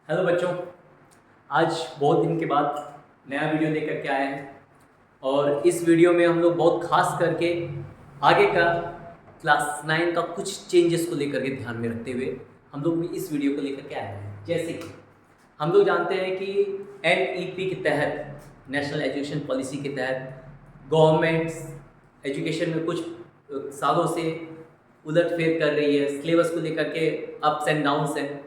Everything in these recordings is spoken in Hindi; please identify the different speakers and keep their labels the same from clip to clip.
Speaker 1: हेलो बच्चों, आज बहुत दिन के बाद नया वीडियो लेकर के आए हैं और इस वीडियो में हम लोग बहुत खास करके आगे का क्लास 9 का कुछ चेंजेस को लेकर के ध्यान में रखते हुए हम लोग भी इस वीडियो को लेकर के आए हैं। जैसे कि हम लोग जानते हैं कि NEP के तहत, नेशनल एजुकेशन पॉलिसी के तहत गवर्नमेंट्स एजुकेशन में कुछ सालों से उलटफेर कर रही है, सिलेबस को लेकर के अप्स एंड डाउन्स हैं।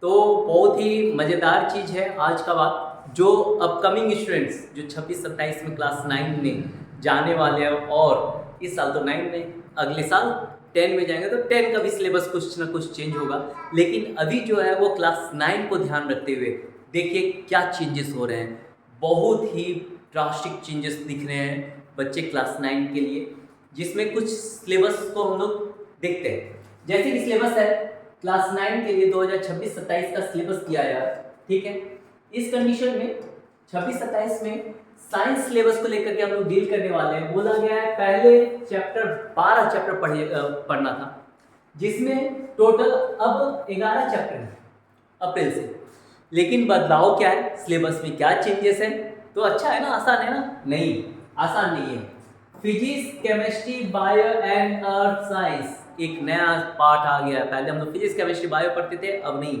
Speaker 1: तो बहुत ही मज़ेदार चीज़ है आज का बात, जो अपकमिंग स्टूडेंट्स जो 26-27 में क्लास 9 में जाने वाले हैं और इस साल तो 9 में, अगले साल 10 में जाएंगे तो 10 का भी सिलेबस कुछ ना कुछ चेंज होगा। लेकिन अभी जो है वो क्लास 9 को ध्यान रखते हुए देखिए क्या चेंजेस हो रहे हैं। बहुत ही ड्रास्टिक चेंजेस दिख रहे हैं बच्चे क्लास 9 के लिए, जिसमें कुछ सिलेबस को हम लोग देखते हैं। जैसे कि सिलेबस है क्लास 9 के लिए 2026-27 का सिलेबस दिया गया, ठीक है। इस कंडीशन में 26-27 में साइंस सिलेबस को लेकर के हम लोग डील करने वाले हैं। बोला गया है पहले चैप्टर 12 चैप्टर पढ़ना था, जिसमें टोटल अब 11 चैप्टर है अप्रैल से। लेकिन बदलाव क्या है, सिलेबस में क्या चेंजेस है? तो अच्छा है ना, आसान है ना? नहीं, आसान नहीं है। Physics, chemistry, bio and earth science एक नया पार्ट आ गया है। पहले हम लोग फिजिक्स, केमिस्ट्री, बायो पढ़ते थे, अब नहीं।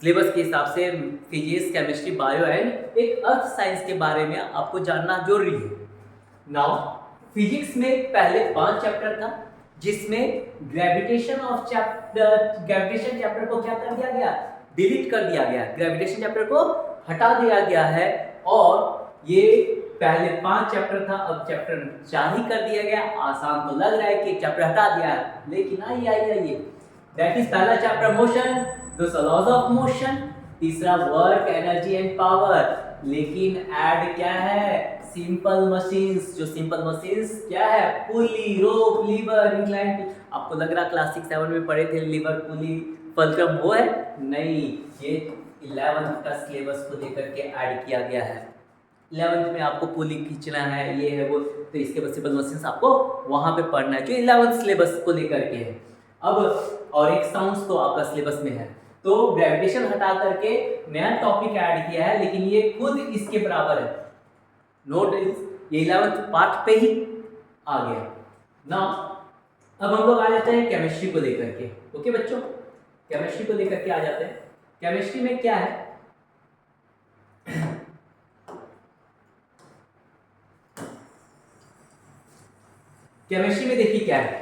Speaker 1: सिलेबस के हिसाब से फिजिक्स, केमिस्ट्री, बायो एंड एक अर्थ साइंस के बारे में आपको जानना जरूरी है। नाउ फिजिक्स में पहले 5 चैप्टर था, जिसमें ग्रेविटेशन चैप्टर को क्या कर दिया गया? डिलीट कर दिया गया। ग्रेविटेशन चैप्टर को हटा दिया गया है और ये पहले 5 चैप्टर था, अब चैप्टर 4 ही कर दिया गया। आसान तो लग रहा है कि एक चैप्टर हटा दिया है, लेकिन आइए दैट इज पहला चैप्टर मोशन, दूसरा लॉज ऑफ मोशन, तीसरा वर्क, एनर्जी एंड पावर। लेकिन ऐड क्या है? Simple machines. जो सिंपल मशीन्स क्या है? पुली, रोप, लीवर, इंक्लाइन। आपको लग रहा क्लास 6-7 में पढ़े थे लीवर, पुली, फलक्रम, वो है? नहीं, ये 11th का सिलेबस को लेकर के ऐड किया गया है। 11th में आपको पुली खींचना है, ये है वो, तो इसके बाद सिंपल मशीन्स आपको वहां पे पढ़ना है, जो 11th सिलेबस को लेकर के है। अब और एक साउंड्स तो आपका सिलेबस में है, तो ग्रेविटेशन हटा करके नया टॉपिक ऐड किया है, लेकिन ये खुद इसके बराबर है। नोट ये 11th पार्ट पे ही आ गया ना। अब हम लोग आ जाते हैं केमिस्ट्री को लेकर के। ओके बच्चों, केमिस्ट्री को लेकर के आ जाते हैं। केमिस्ट्री में क्या है? केमिस्ट्री में देखिए क्या है,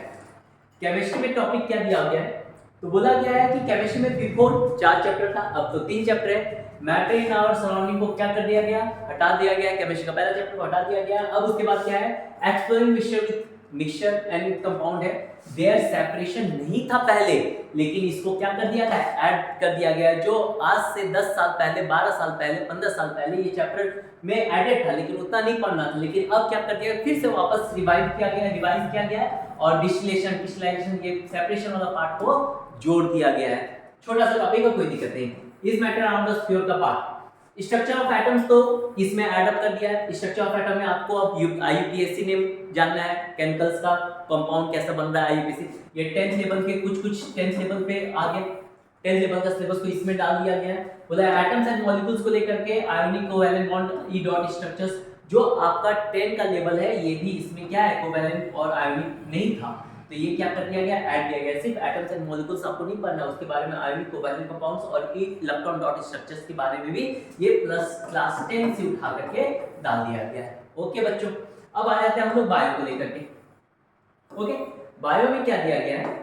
Speaker 1: केमिस्ट्री में टॉपिक क्या दिया गया है? तो बोला गया है कि केमिस्ट्री में बिफोर 4 चैप्टर था, अब तो 3 चैप्टर है। मैटर इन आवर सराउंडिंग को क्या कर दिया गया? हटा दिया गया। केमिस्ट्री का पहला चैप्टर को हटा दिया गया। अब उसके बाद क्या है? एक्सप्लोरिंग मिक्सचर एंड कंपाउंड है। देयर सेपरेशन नहीं था पहले, लेकिन इसको क्या कर दिया गया? ऐड कर दिया गया। जो आज से 10 साल पहले, 12 साल पहले, 15 साल पहले ये चैप्टर में एडेड था, लेकिन उतना नहीं पढ़ना था, लेकिन अब क्या कर दिया? फिर से वापस रिवाइज किया गया और डिस्टिलेशन, क्रिस्टलाइजेशन, ये सेपरेशन वाला पार्ट को जोड़ दिया गया है। छोटा सा टॉपिक है, कोई दिक्कत नहीं। इस मैटर अराउंड द स्फीयर का पार्ट। स्ट्रक्चर ऑफ एटम्स तो इसमें ऐड अप कर दिया है। स्ट्रक्चर ऑफ एटम में आपको अब IUPAC ने जानना है, केमिकल्स का कंपाउंड कैसा बन रहा है। IUPAC ये 10th लेवल के कुछ 10th लेवल पे आ गए। 10th लेवल का सिलेबस को इसमें डाल दिया गया है। बोला एटम्स एंड मॉलिक्यूल्स को लेकर के ionic, covalent bond, E dot structures. जो आपका 10 का लेवल है, ये भी इसमें क्या है? कोवैलेंट और आयोनिक नहीं था, तो ये क्या कर दिया गया? ऐड दिया गया। सिर्फ एटम्स एंड मॉलिक्यूल्स आपको नहीं पढ़ना, उसके बारे में आयोनिक, कोवैलेंट कंपाउंड्स और इलेक्ट्रॉन डॉट स्ट्रक्चर्स के बारे में भी ये प्लस क्लास 10 से उठा करके डाल दिया गया है। ओके बच्चों, अब आ जाते हैं हम लोग बायो को लेकर के। ओके, बायो में क्या दिया गया है?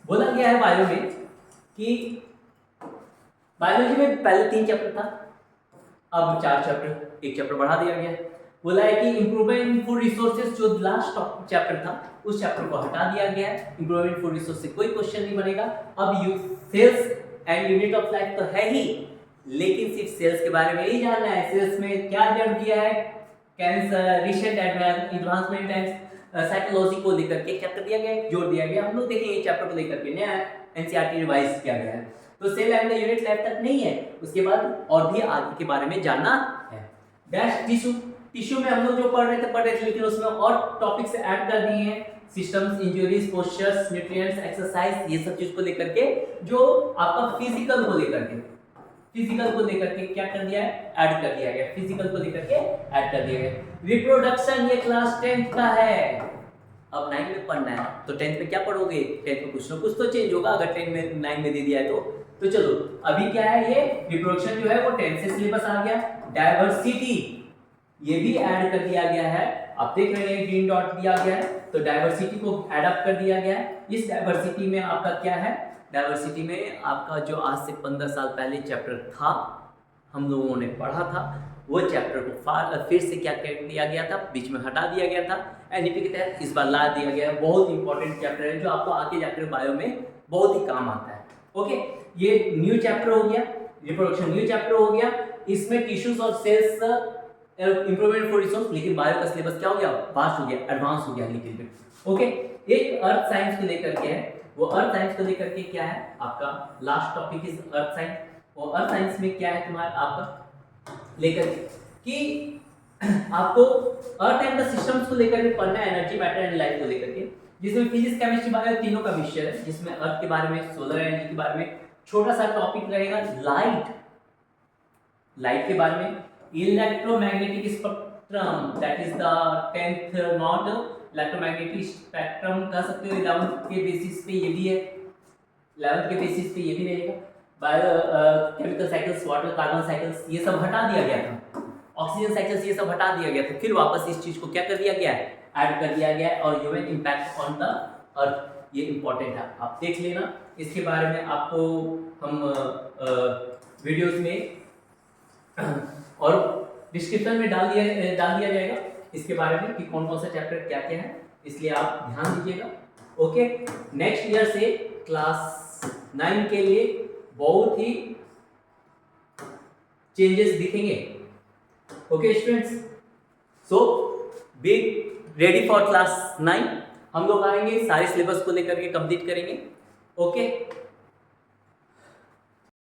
Speaker 1: बोला गया है बायो में कि बायोलॉजी में पहले 3 चैप्टर था, अब 4 चैप्टर, 1 चैप्टर बढ़ा दिया गया। बोला है कि इंप्रूवमेंट इन फूड रिसोर्सेज, जो लास्ट चैप्टर था उस चैप्टर को हटा दिया गया है। इंप्रूवमेंट इन फूड रिसोर्स से कोई क्वेश्चन नहीं बनेगा। अब cells and unit of life तो है ही, लेकिन सिर्फ सेल्स के बारे में ही जानना है। सेल्स में क्या जोड़ दिया है? Cancer, recent advancement and psychology को लेकर के क्या कर दिया गया? जोड़ दिया गया। हम लोग देखेंगे चैप्टर को लेकर के नया NCERT रिवाइज किया गया है। तो सेल एंड यूनिट लाइफ तक नहीं है, उसके बाद और भी आगे के बारे में जानना है। डैश टिश्यू में हम लोग जो पढ़ रहे थे, लेकिन उसमें और टॉपिक्स ऐड कर दिए हैं। Systems, injuries, postures, nutrients, exercise, ये सब चीज को लेकर के जो आपका फिजिकल को लेकर के क्या कर दिया है, ऐड कर दिया गया, फिजिकल को लेकर के ऐड कर दिया गया। रिप्रोडक्शन ये क्लास 10th का है, अब 9 में पढ़ना है तो 10th में क्या पढ़ोगे, 10th में कुछ ना कुछ तो चेंज होगा अगर 10 में 9 में दे दिया है तो चलो अभी क्या है, ये रिप्रोडक्शन जो है वो 10 से सिलेबस आ गया। डाइवर्सिटी ये भी ऐड कर दिया गया है, आप देख रहे हैं ग्रीन डॉट दिया गया है, तो डाइवर्सिटी को एडअप कर दिया गया है। इस डाइवर्सिटी में आपका क्या है, डाइवर्सिटी में आपका जो आज से 15 साल पहले चैप्टर था, हम लोगों ने पढ़ा था, वो चैप्टर को फिर से क्या कर दिया गया था, बीच में हटा दिया गया था, एनईपी के तहत इस बार ला दिया गया है। बहुत इंपॉर्टेंट चैप्टर है जो आपको आगे जाकर बायो में बहुत ही काम आता है। ओके, ये न्यू चैप्टर हो गया, रिप्रोडक्शन न्यू चैप्टर हो गया। इसमें टिश्यूज और सेल्स इंप्रूवमेंट फॉर रिसोर्स, लेकिन बायो का सिलेबस क्या हो गया, वास्ट हो गया, एडवांस हो गया लिटिल बिट। ओके, एक अर्थ साइंस को लेकर के है, वो अर्थ साइंस को लेकर के क्या है आपका last topic is earth science. और अर्थ साइंस में क्या है तुम्हारा आपका लेकर कि आपको अर्थ एंड द सिस्टम्स को लेकर के पढ़ना है, एनर्जी, मैटर एंड लाइफ को लेकर के, जिसमें फिजिक्स, केमिस्ट्री, बायो तीनों का विषय है, जिसमें अर्थ के बारे में, सोलर एनर्जी के बारे में छोटा सा टॉपिक रहेगा, लाइट के बारे में, electromagnetic spectrum, that is the 10th not electromagnetic spectrum कह सकते हो, 11th के बेसिस पे ये भी है, 11th के बेसिस पे ये भी रहेगा। Bio chemical cycles, water carbon cycles, ये सब हटा दिया गया था, ऑक्सीजन साइकिल्स ये सब हटा दिया गया था, फिर वापस इस चीज को क्या कर दिया गया है, ऐड कर दिया गया है। और human impact on the earth, ये इंपॉर्टेंट है, आप देख लेना, इसके बारे में आपको हम वीडियोस में और डिस्क्रिप्शन में डाल दिया जाएगा इसके बारे में कि कौन कौन सा चैप्टर क्या क्या है, इसलिए आप ध्यान दीजिएगा। ओके, नेक्स्ट ईयर से क्लास 9 के लिए बहुत ही चेंजेस दिखेंगे। Okay students, so be ready for class 9। हम लोग आएंगे, सारे सिलेबस को लेकर के कंप्लीट करेंगे। ओके।